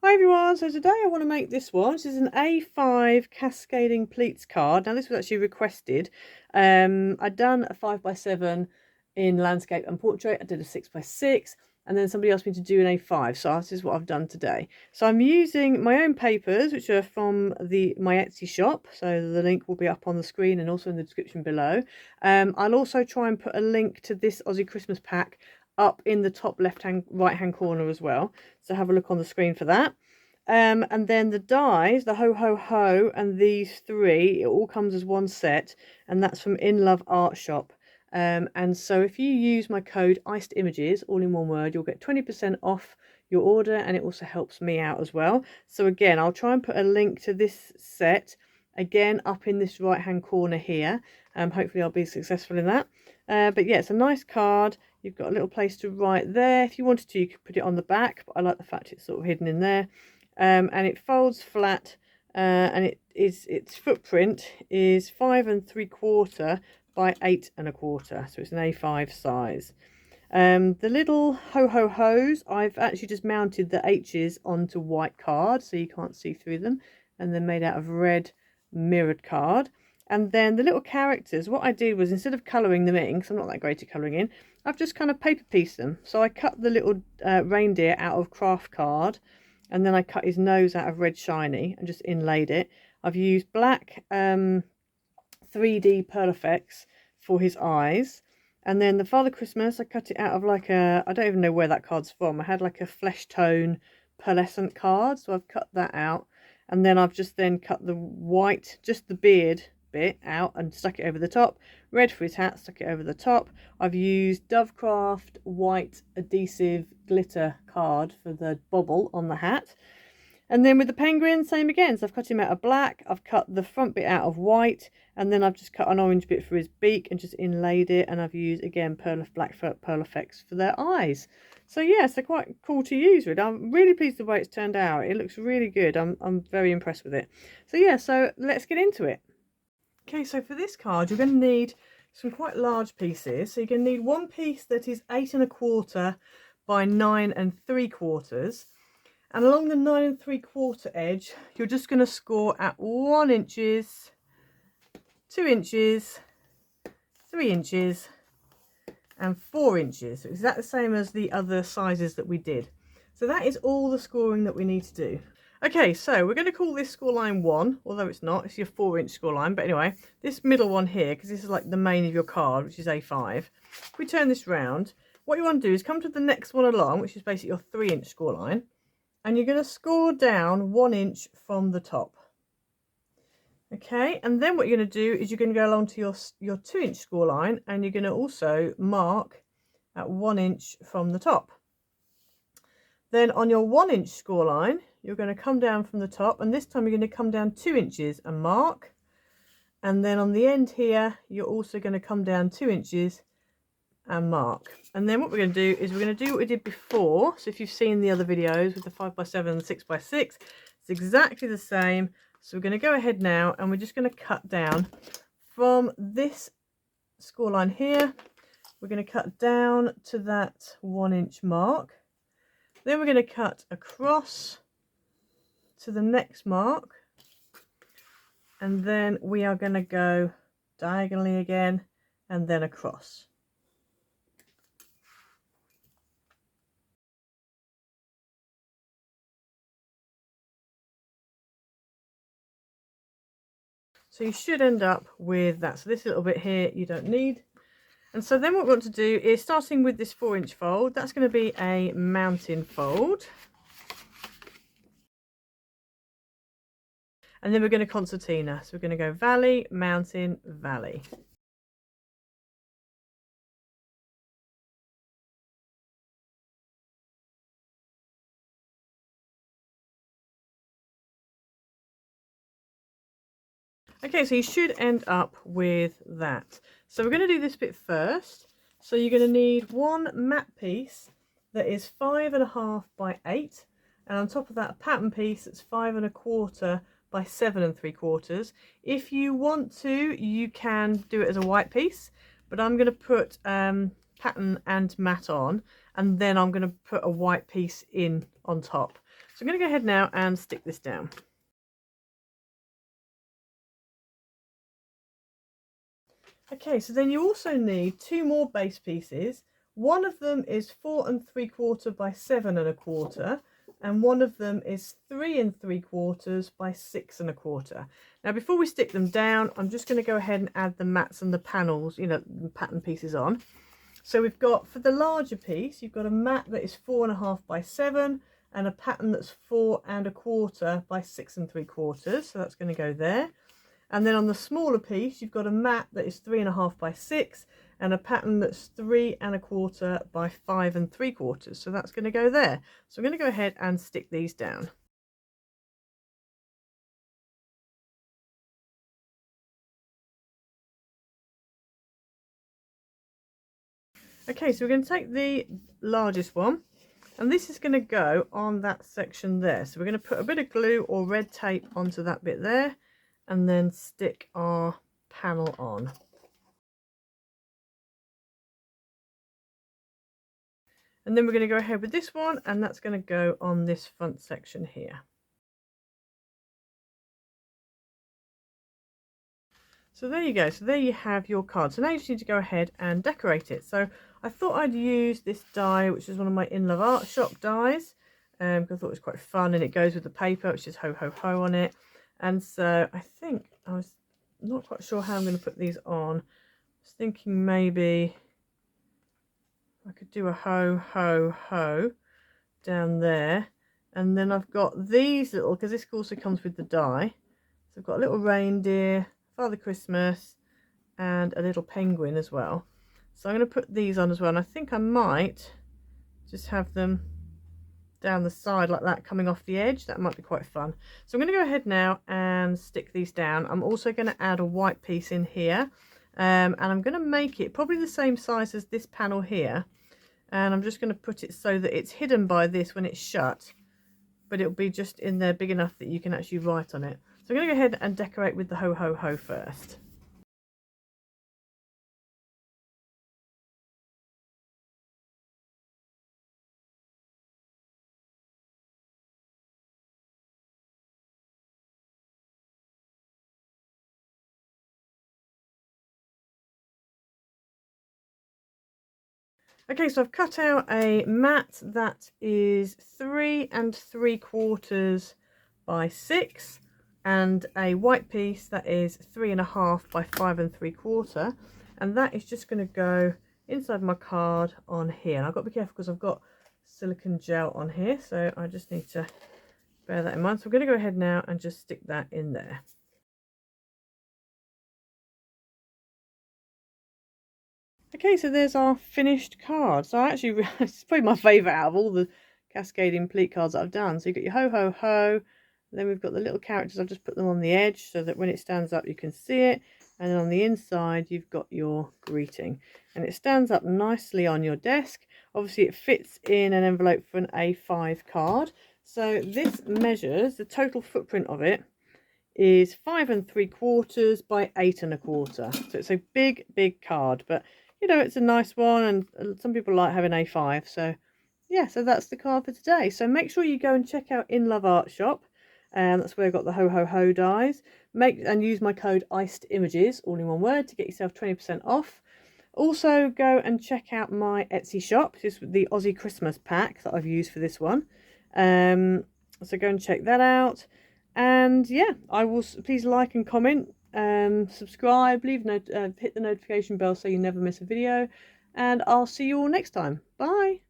Hi everyone, so today I want to make this one. This is an A5 Cascading Pleats card. Now this was actually requested. I'd done a 5x7 in landscape and portrait. I did a 6x6 and then somebody asked me to do an A5. So this is what I've done today. So I'm using my own papers, which are from my Etsy shop. So the link will be up on the screen and also in the description below. I'll also try and put a link to this Aussie Christmas pack up in the top right hand corner as well, so have a look on the screen for that. And then the dies, the ho ho ho and these three, it all comes as one set, and that's from In Love Art Shop. And so if you use my code iced images, all in one word, you'll get 20% off your order, and it also helps me out as well. So again, I'll try and put a link to this set again up in this right hand corner here. Hopefully I'll be successful in that. But yeah, it's a nice card. You've got a little place to write there. If you wanted to, you could put it on the back, but I like the fact it's sort of hidden in there. And it folds flat, and its footprint is 5 3/4 by 8 1/4, so it's an A5 size. The little ho ho hos, I've actually just mounted the H's onto white card so you can't see through them, and they're made out of red mirrored card. And then the little characters, what I did was, instead of colouring them in, because I'm not that great at colouring in, I've just kind of paper pieced them. So I cut the little reindeer out of craft card, and then I cut his nose out of red shiny and just inlaid it. I've used black 3D Pearl Effects for his eyes. And then the Father Christmas, I cut it out of like I don't even know where that card's from. I had like a flesh tone pearlescent card, so I've cut that out. And then I've just cut the white, just the beard bit out and stuck it over the top. Red for his hat, stuck it over the top. I've used Dovecraft white adhesive glitter card for the bobble on the hat. And then with the penguin, same again. So I've cut him out of black, I've cut the front bit out of white, and then I've just cut an orange bit for his beak and just inlaid it. And I've used, again, black pearl effects for their eyes. So yeah, so quite cool to use with. I'm really pleased with the way it's turned out. It looks really good. I'm very impressed with it. So yeah, so let's get into it. Okay, so for this card, you're going to need some quite large pieces. So you're going to need one piece that is 8 1/4 by 9 3/4. And along the 9 3/4 edge, you're just going to score at 1 inch, 2 inches, 3 inches, and 4 inches. So exactly the same as the other sizes that we did. So that is all the scoring that we need to do. Okay, so we're going to call this score line 1, although it's not, it's your 4-inch score line. But anyway, this middle one here, because this is like the main of your card, which is A5. If we turn this round, what you want to do is come to the next one along, which is basically your 3-inch score line. And you're going to score down 1 inch from the top. Okay, and then what you're going to do is you're going to go along to your 2-inch score line, and you're going to also mark at 1 inch from the top. Then on your 1-inch score line, you're going to come down from the top, and this time you're going to come down 2 inches and mark. And then on the end here, you're also going to come down 2 inches and mark. And then what we're going to do is we're going to do what we did before. So if you've seen the other videos with the 5x7 and the 6x6, it's exactly the same. So we're going to go ahead now, and we're just going to cut down from this score line here. We're going to cut down to that 1-inch mark. Then we're going to cut across to the next mark, and then we are going to go diagonally again and then across. So you should end up with that. So this little bit here you don't need. And so then what we want to do is, starting with this 4-inch fold, that's going to be a mountain fold. And then we're going to concertina. So we're going to go valley, mountain, valley. Okay, so you should end up with that. So we're going to do this bit first. So you're going to need one matte piece that is 5 1/2 by 8. And on top of that, a pattern piece that's 5 1/4 by 7 3/4. If you want to, you can do it as a white piece, but I'm going to put pattern and matte on, and then I'm going to put a white piece in on top. So I'm going to go ahead now and stick this down. Okay, so then you also need 2 more base pieces. One of them is 4 3/4 by 7 1/4, and one of them is 3 3/4 by 6 1/4. Now before we stick them down, I'm just going to go ahead and add the mats and the panels, you know, the pattern pieces on. So we've got, for the larger piece, you've got a mat that is 4 1/2 by 7 and a pattern that's 4 1/4 by 6 3/4. So that's going to go there. And then on the smaller piece, you've got a mat that is 3 1/2 by 6 and a pattern that's 3 1/4 by 5 3/4. So that's going to go there. So I'm going to go ahead and stick these down. Okay, so we're going to take the largest one, and this is going to go on that section there. So we're going to put a bit of glue or red tape onto that bit there, and then stick our panel on. And then we're going to go ahead with this one, and that's going to go on this front section here. So there you go. So there you have your card. So now you just need to go ahead and decorate it. So I thought I'd use this die, which is one of my In Love Art Shop dies, because I thought it was quite fun, and it goes with the paper, which is ho ho ho on it. And so I think I was not quite sure how I'm going to put these on. I was thinking maybe I could do a ho ho ho down there, and then I've got these little, because this also comes with the die. So I've got a little reindeer, Father Christmas, and a little penguin as well. So I'm going to put these on as well, and I think I might just have them down the side like that, coming off the edge. That might be quite fun. So I'm going to go ahead now and stick these down. I'm also going to add a white piece in here, and I'm going to make it probably the same size as this panel here, and I'm just going to put it so that it's hidden by this when it's shut, but it'll be just in there big enough that you can actually write on it. So I'm going to go ahead and decorate with the ho ho ho first. Okay, so I've cut out a mat that is 3 3/4 by 6, and a white piece that is 3 1/2 by 5 3/4, and that is just going to go inside my card on here. And I've got to be careful because I've got silicone gel on here, so I just need to bear that in mind. So I'm going to go ahead now and just stick that in there. Okay, so there's our finished card. So I actually, it's probably my favourite out of all the Cascading Pleat cards that I've done. So you've got your ho ho ho, then we've got the little characters. I've just put them on the edge so that when it stands up you can see it. And then on the inside you've got your greeting. And it stands up nicely on your desk. Obviously it fits in an envelope for an A5 card. So this measures, the total footprint of it is 5 3/4 by 8 1/4. So it's a big card, but you know, it's a nice one, and some people like having A5. So yeah, so that's the card for today. So make sure you go and check out In Love Art Shop, and that's where I got the ho ho ho dies. And use my code ICEDImages, all in one word, to get yourself 20% off. Also go and check out my Etsy shop. This is the Aussie Christmas pack that I've used for this one. So go and check that out. And yeah, I will, please like and comment, subscribe, hit the notification bell so you never miss a video, and I'll see you all next time. Bye.